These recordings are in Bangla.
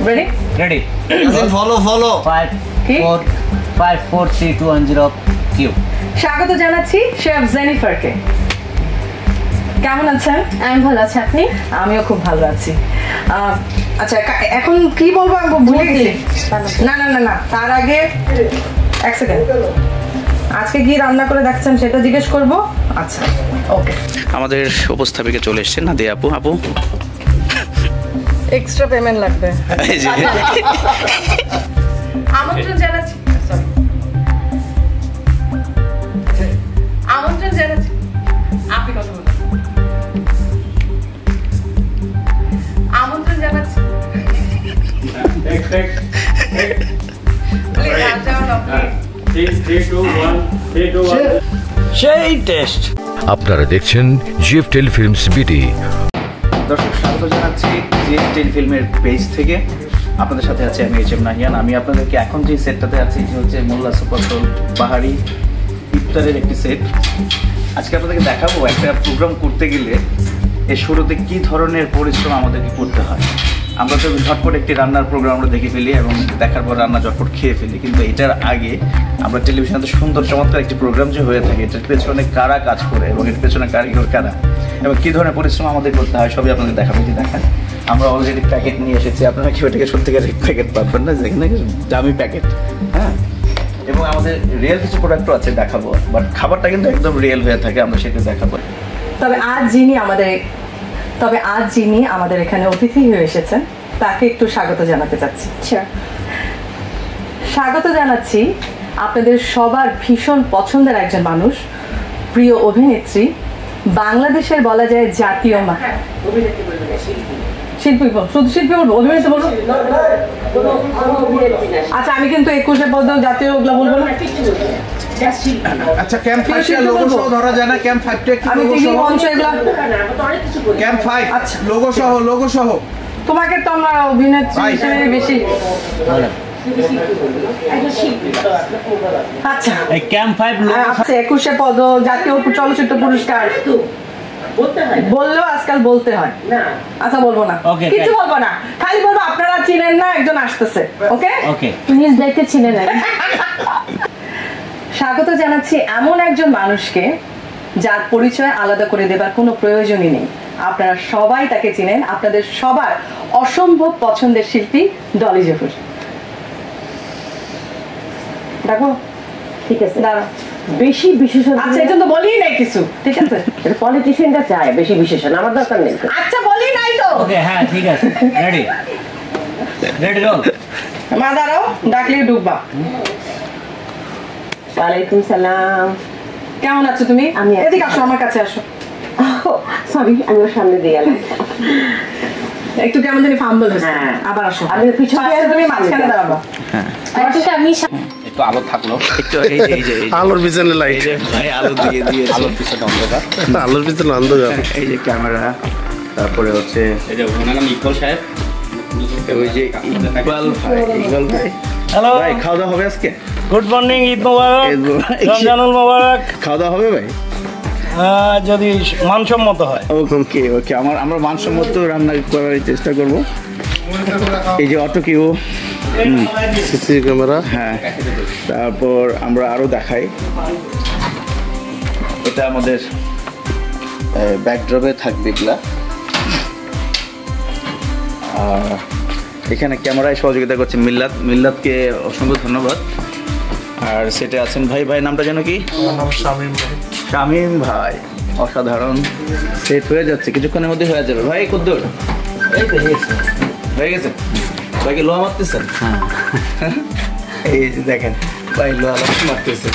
Ready? Ready. Follow. 5 4 5 4 3 2 1 0 Q. স্বাগত জানাচ্ছি শেফ জেনিফারকে। কেমন আছেন? আমি ভালো আছি, আপনি? আমিও খুব ভালো আছি। আচ্ছা এখন কি বলবো আমি ভুলে গেছি। না তার আগে এক সেকেন্ড, আজকে কি রান্না করে দেখছেন সেটা জিজ্ঞেস করব। আচ্ছা ওকে, আমাদের উপস্থাপিকা চলে এসেছেন নাদিয়া আপু। এক্সট্রা পেমেন্ট লাগবে। আমন্ত্রণ জানাচ্ছি, আমন্ত্রণ জানাচ্ছি। আপনি কথা বলুন। আমন্ত্রণ জানাচ্ছি। সেই টেস্ট। আপনারা দেখছেন জিএফ টেলিফিল্মস বিডি। দর্শক স্বাগত জানাচ্ছি জিএফ টেলিফিল্মের পেজ থেকে। আপনাদের সাথে আছি আমি এইচএম নাহিয়ান। আমি আপনাদেরকে এখন যে সেটটাতে আছি যে হচ্ছে মোল্লা সুপার সোল পাহাড়ি ইফতারের একটি সেট। আজকে আপনাদেরকে দেখাবো একটা প্রোগ্রাম করতে গেলে এর শুরুতে কী ধরনের পরিশ্রম আমাদেরকে করতে হয়। আমরা তো ঝটপট একটি রান্নার প্রোগ্রাম আমরা দেখে ফেলি এবং দেখার পর রান্না ঝটপট খেয়ে ফেলি, কিন্তু এটার আগে আমরা টেলিভিশনে সুন্দর চমৎকার একটি প্রোগ্রাম যে হয়ে থাকে এটার পেছনে কারা কাজ করে এবং এর পেছনে কারিগর কারা এবং কী ধরনের পরিশ্রম আমাদের করতে হয় সবই আপনাদের দেখাবো। যে দেখেন আমরা অলরেডি প্যাকেট নিয়ে এসেছি, আপনারা কি ওটাকে সত্যিকারের প্যাকেট পাবেন না, যেখানে দামি প্যাকেট। হ্যাঁ, এবং আমাদের রিয়েল কিছু প্রোডাক্টও আছে দেখাবো, বাট খাবারটা কিন্তু একদম রিয়েল হয়ে থাকে, আমরা সেটা দেখাবো। তবে আজ যিনি আমাদের এখানে অতিথি হয়ে এসেছেন তাকে একটু স্বাগত জানাতে চাচ্ছি। স্বাগত জানাচ্ছি আপনাদের সবার ভীষণ পছন্দের একজন মানুষ, প্রিয় অভিনেত্রী, বাংলাদেশের বলা যায় জাতীয় শিল্পী। শুধু শিল্পী বলবো, অভিনেত্রী বলবো? আচ্ছা আমি কিন্তু 21 পদেও জাতীয় ওগুলো বলবো না। আচ্ছা ক্যাম্প 5 এর লোগো সহ ধরা যায় না? ক্যাম্প 5 টা কি লোগো সহ? ক্যাম্প 5 আচ্ছা লোগো সহ তোমাকে তো আমরা অভিনেত্রী হিসেবে বেশি। আচ্ছা এই ক্যাম্প 5 লোগো আচ্ছা 21 পদ জাতীয় চলচ্চিত্র পুরস্কার বললেও আজকাল বলতে হয় না। আচ্ছা বলবো না, কিছু বলবো না, খালি বলবো আপনারা চিনেন না একজন আসতেছে। ওকে ওকে, নিজ দেখতে চিনেন না। স্বাগত জানাচ্ছি এমন একজন মানুষকে যার পরিচয় আলাদা করে দেবার কোনো প্রয়োজনই নেই। আপনারা সবাই তাকে চিনেন, আপনাদের সবার অসম্ভব পছন্দের শিল্পী ডলি জহুর। দেখো ঠিক আছে, দাঁড়া বেশি বিশেষণ। আচ্ছা এটা তো বলি নাই কিছু, ঠিক আছে? পলিটিশিয়ানরা চায় বেশি বিশেষণ, আমার দরকার নেই। আচ্ছা বলি নাই তো। ওকে হ্যাঁ ঠিক আছে, রেডি রোল। মা দাঁড়াও, ডাকলে ঢুকবা। ওয়ালাইকুম সালাম। কেমন আছো তুমি? আমি এদিকে আসো, আমার কাছে আসো। সরি আমি ওর সামনে দিয়ে গেলাম, একটু কেমন জানি ফাম্বল হচ্ছে। আবার আসো, আমি পিছনে, তুমি মাঝখানে দাঁড়াবা। হ্যাঁ আমি একটু আলো থাকলো, একটু এই যে আলোর পিছনে লাইট, ভাই আলো দিয়ে আলোর পিছনে অন্ধকার, আলোর পিছনে অন্ধকার। এই যে ক্যামেরা, তারপরে হচ্ছে এই যে ওনার নাম ইকবাল সাহেব, ওই যে ইকবাল ভাই। হ্যালো ভাই, খাওয়া দাওয়া হবে আজকে? গুড মর্নিং, ঈদ মোবারক, রমজানুল মোবারক। খাওয়া দাওয়া হবে ভাই? যদি মানসম্মত হয়। ওকে আমরা মানসম্মত রান্না করার চেষ্টা করব। এই যে অটো কিউ, সিসি ক্যামেরা, হ্যাঁ, তারপর আমরা আরো দেখাই, এটা আমাদের ব্যাকড্রপে থাকবে এগুলা। এখানে ক্যামেরায় সহযোগিতা করছে মিল্লাতকে অসংখ্য ধন্যবাদ। আর সেটা আছেন ভাই নামটা যেন কি? শামীম ভাই, অসাধারণ সেট হয়ে যাচ্ছে, কিছুক্ষণের মধ্যে হয়ে যাবে। ভাই কদ্দুর এই তো হয়ে গেছে। ভাইকে লোহা মারতেছেন? এই যে দেখেন ভাই লোহা মারতেছে।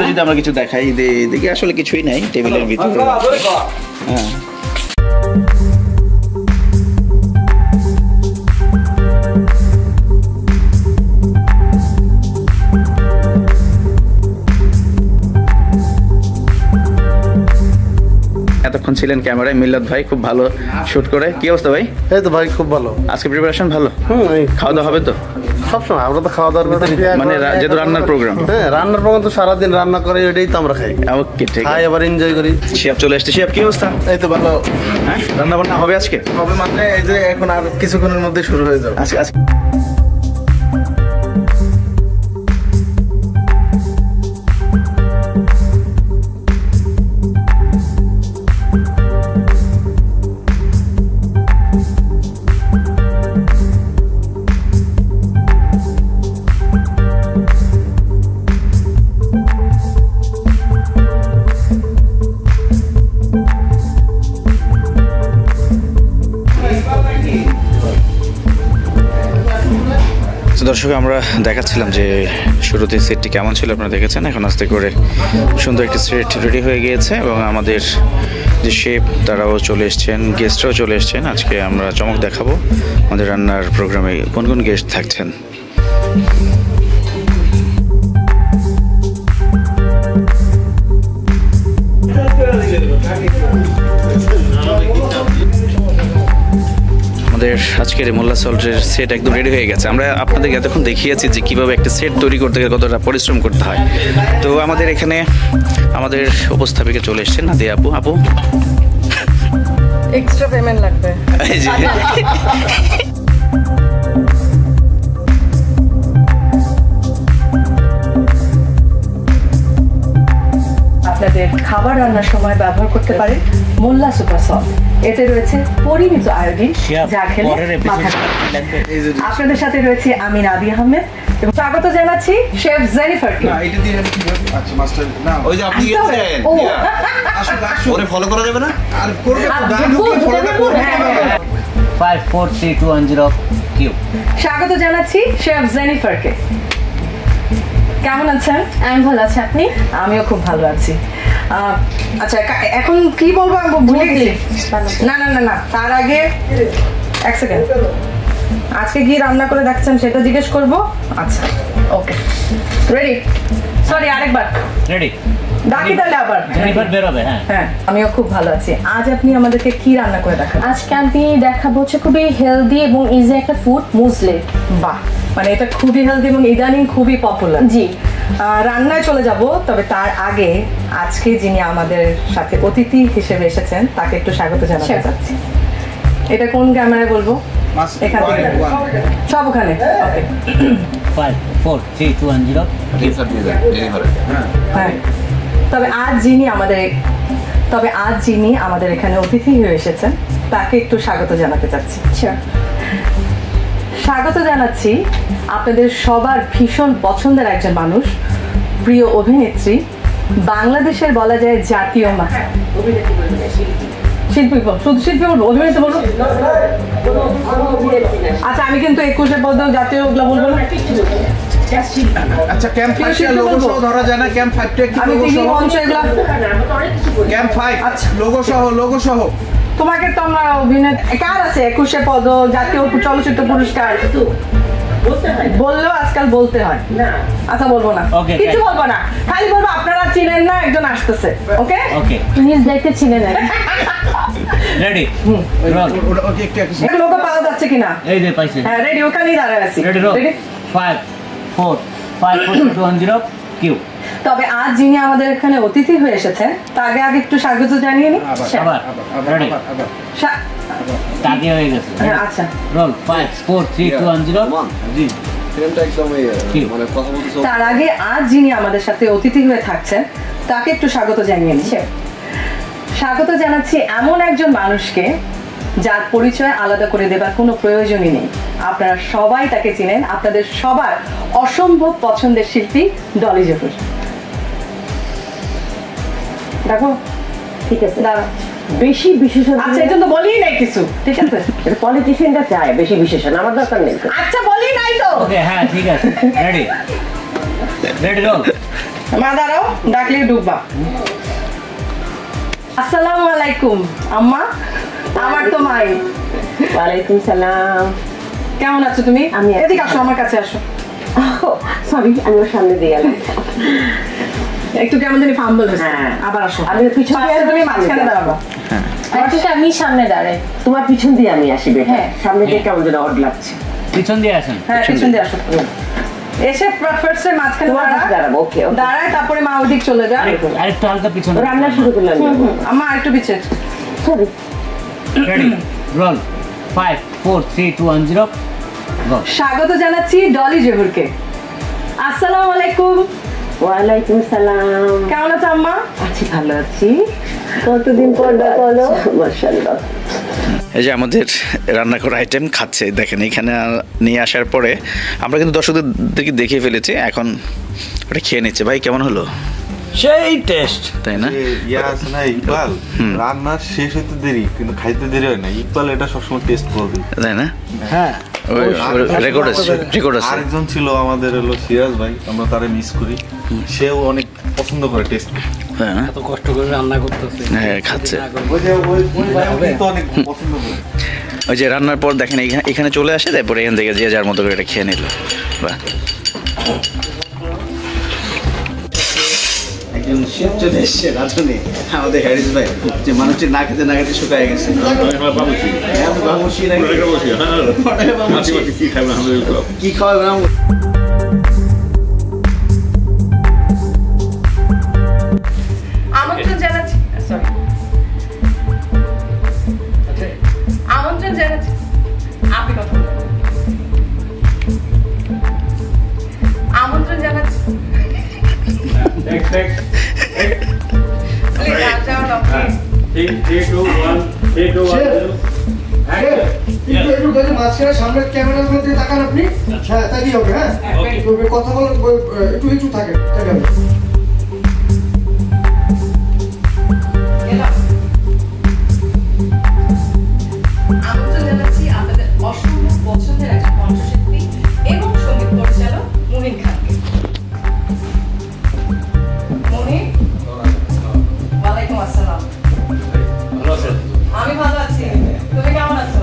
যদি আমরা কিছু দেখাই, দেখি আসলে কিছুই নাই টেবিলের ভিতরে। হ্যাঁ এতক্ষণ ছিলেন ক্যামেরায় মিল্লাত ভাই, খুব ভালো শুট করে। কি অবস্থা ভাই? এই তো ভাই খুব ভালো। আজকে প্রিপারেশন ভালো? খাওয়া দাওয়া হবে তো? সবসময় আমরা তো খাওয়া দাওয়ার কথা মানে যেহেতু রান্নার প্রোগ্রাম, হ্যাঁ রান্নার প্রোগ্রাম তো সারাদিন রান্না করে ওইটাই তো আমরা খাই। ওকে ঠিক খাই আছে, আবার এনজয় করি। শিয়াব চলে আসছে। শিয়াব কি অবস্থা? এই তো ভালো। হ্যাঁ, রান্না বান্না হবে আজকে? হবে মানে এই যে এখন আর কিছুক্ষণের মধ্যে শুরু হয়ে যাবে। আজকে আজকে দর্শক আমরা দেখাচ্ছিলাম যে শুরুতে সেটটি কেমন ছিল, আপনারা দেখেছেন। এখন আস্তে করে সুন্দর একটি সেট রেডি হয়ে গিয়েছে এবং আমাদের যে শেফ তারাও চলে এসছেন, গেস্টরাও চলে এসছেন। আজকে আমরা চমক দেখাবো আমাদের রান্নার প্রোগ্রামে কোন কোন গেস্ট থাকছেন। আমাদের আজকের মোল্লা সল্টের সেট একদম রেডি হয়ে গেছে। আমরা আপনাদেরকে এতক্ষণ দেখিয়েছি যে কীভাবে একটা সেট তৈরি করতে গেলে কতটা পরিশ্রম করতে হয়। তো আমাদের এখানে আমাদের উপস্থাপিকা চলে এসছেন নাদিয়া আপু। আপু এক্সট্রা পেমেন্ট লাগবে। আপনাদের খাবার রান্নার সময় ব্যবহার করতে পারেন মোল্লা সুপার সল্ট। এতে রয়েছে পরিমিত আয়োডিন, যা খেলে মাথা। আপনাদের সাথে রয়েছে আমি নাদিয়া আহমেদ এবং স্বাগত জানাচ্ছি শেফ জেনিফারকে। না এটা দিয়ে আচ্ছা মাস্টার না ওই যে আপনি গেছেন ওরে ফলো করা যাবে না আর করবে তো ফলো করবে। 543210 কিউ। স্বাগত জানাচ্ছি শেফ জেনিফারকে। কেমন আছেন? আমি ভালো আছি, আপনি? আমিও খুব ভালো আছি। আচ্ছা এখন কি বলবো আমি ভুলে গেছি। না না না না তার আগে এক সেকেন্ড, আজকে কি রান্না করে দেখছেন সেটা জিজ্ঞেস করব। আচ্ছা ওকে রেডি। সরি আরেকবার রেডি। ডাকি তাহলে আবার জেনিফার বেরোবে। হ্যাঁ হ্যাঁ আমিও খুব ভালো আছি। আজ আপনি আমাদেরকে কি রান্না করে দেখান? আজকে আমি দেখাবো হচ্ছে খুবই হেলদি এবং ইজি একটা ফুড, মুসলি। বাহ, মানে এটা খুবই হেলদি এবং ইদানিং খুবই পপুলার। জি, রান্নায় চলে যাব, তবে তার আগে আজকে যিনি আমাদের সাথে অতিথি হিসেবে এসেছেন তাকে একটু স্বাগত জানাতে চাচ্ছি। এটা কোন ক্যামেরায় বলবো? এখান থেকে সব ওখানে। ওকে 543210 হ্যাঁ। তবে আজ যিনি আমাদের এখানে অতিথি হয়ে এসেছেন তাকে একটু স্বাগত জানাতে চাচ্ছি। স্বাগত জানাচ্ছি আপনাদের সবার ভীষণ পছন্দের একজন মানুষ, প্রিয় অভিনেত্রী, বাংলাদেশের বলা যায় জাতীয় মা। শিল্পী শুধু শিল্পী বলবো, অভিনেত্রী বলবো? আচ্ছা আমি কিন্তু 21-এর পদেও জাতীয় ওগুলো বলবো না। আচ্ছা ক্যাম্প 5 এর লোগো সহ ধরা যায় না? ক্যাম্প 5 টা কি আমি লোগো টিভি সহ? মঞ্চ এগুলো ক্যাম্প 5 আচ্ছা লোগো সহ তোমাকে তো আমরা অভিনেতা কার আছে 21-এ পদ, জাতীয় চলচ্চিত্র পুরস্কার বললেও আজকাল বলতে হয়। আচ্ছা বলবো না, কিছু বলবো না, খালি বলবো আপনারা চিনেন না একজন আসতেছে। ওকে ওকে প্লিজ দেখতে চিনে নেন। রেডি। ওকে একটু লোক পাওয়া যাচ্ছে কিনা? এই যে পাইছে। হ্যাঁ রেডি, ওখানেই দাঁড়ায় আছি। Ready row 545210 Q. তবে আজ যিনি আমাদের এখানে অতিথি হয়ে এসেছেন তাকে আগে একটু স্বাগত জানিয়ে নি। আবার রেডি। তাকে হয়ে গেছে। হ্যাঁ আচ্ছা রোল 543210 জি। মানে কথা বলতে তার আগে আজ যিনি আমাদের সাথে অতিথি হয়ে থাকছেন তাকে একটু স্বাগত জানিয়ে নিচ্ছে। স্বাগত জানাচ্ছি এমন একজন মানুষকে যার পরিচয় আলাদা করে দেবার কোনো প্রয়োজনই নেই। আপনারা সবাই তাকে চিনেন, আপনাদের সবার অসম্ভব পছন্দের শিল্পী ডলি জহুর। দেখো ঠিক আছে, দাঁড়া বেশি বিশেষণ। আচ্ছা এই জন্য বলি নাই কিছু, ঠিক আছে? পলিটিশিয়ানরা চায় বেশি বিশেষণ, আমার দরকার নেই। আচ্ছা বলি নাই তো। ওকে হ্যাঁ ঠিক আছে। Ready ready roll. মা দাঁড়াও, ডাকলে ঢুকবা। আসসালামু আলাইকুম আম্মা। আমার তো মাই। ওয়ালাইকুম সালাম। কেমন আছো তুমি? আমি এদিকে আসো, আমার কাছে আসো। সরি আমি ওর সামনে দিয়ে গেলাম। একটু কেমন জানি ফাম্বল হচ্ছে। হ্যাঁ আবার আসো, আমি পিছন দিয়ে, তুমি মাঝখানে দাঁড়াবা। আমি সামনে দাঁড়াই, তোমার পিছন দিয়ে আমি আসি। হ্যাঁ সামনে দিয়ে কেমন যেন অড লাগছে। পিছন দিয়ে আসেন। হ্যাঁ পিছন দিয়ে আসো। এসে ফার্স্টে মাঝখানে দাঁড়াবো। ওকে দাঁড়ায়, তারপরে মা ওদিক চলে যায়। আরেকটু হালকা পিছনে। রান্না শুরু করলাম। আম্মা আরেকটু পিছে। সরি। রেডি রোল 5 4 3 2 1 0 গো। স্বাগত জানাচ্ছি ডলি জহুরকে। আসসালামু আলাইকুম। ওয়ালাইকুম সালাম। কেমন আছো আম্মা? আছি, ভালো আছি। কতদিন পর দেখা হলো। মাশাআল্লাহ। এই যে আমাদের রান্না করা আইটেম খাচ্ছে দেখেন, এখানে নিয়ে আসার পরে আমরা কিন্তু দর্শকদেরকে দেখিয়ে ফেলেছি, এখন ওটা খেয়ে নিচ্ছে। ভাই কেমন হলো? সেই টেস্ট, তাই না? ইয়া আছে না ইকবাল, রান্না শেষ হইতে দেরি কিন্তু খাইতে দেরি হয় না। ইকবাল এটা সবসময় টেস্ট করবে, তাই না? হ্যাঁ রেকর্ড আছে। আরেকজন ছিল আমাদের হলো সিরাজ ভাই, আমরা তারে মিস করি। সেও অনেক পছন্দ করে টেস্ট, হ্যাঁ এত কষ্ট করে রান্না করতেছে, হ্যাঁ খাচ্ছে। ওই তো অনেক পছন্দ করে। ওই যে রান্নার পর দেখেন এখানে চলে আসে, তারপরে এখান থেকে যে যার মতো করে এটা খেয়ে নিল। বাহ, একজন শেফ চলে এসছে রাঁধুনি আমাদের হ্যারিস ভাই, যে মানুষটি না খেতে না খেতে শুকায় গেছে। কি খাওয়াবেন? আমন্ত্রণ জানাচ্ছি, সরি আমন্ত্রণ জানাচ্ছি। আপনি কথা বলুন। আমন্ত্রণ জানাচ্ছি। মাঝখানে সামনে ক্যামেরার মধ্যে তাকান আপনি। হ্যাঁ তাই হবে। হ্যাঁ কথা বল, একটু একটু থাকে তাই হবে। আমন্ত্রণ জানাচ্ছি আপনাদের অসম্ভব পছন্দের একজন কণ্ঠশিল্পী এবং সঙ্গীত পরিচালক মুহিন খানকে। মুহিন, ওয়ালাইকুম আসসালাম। আমি ভালো আছি, তুমি কেমন আছো?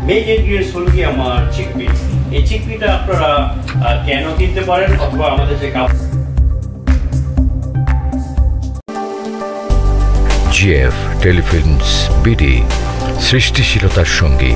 মেইন ইনগ্রিডিয়েন্টস হলো কি আমার চিকপি। এই চিকপিটা আপনারা কেন কিনতে পারেন অথবা আমাদের যে জিএফ টেলিফিল্মস বিডি, সৃষ্টিশীলতার সঙ্গী।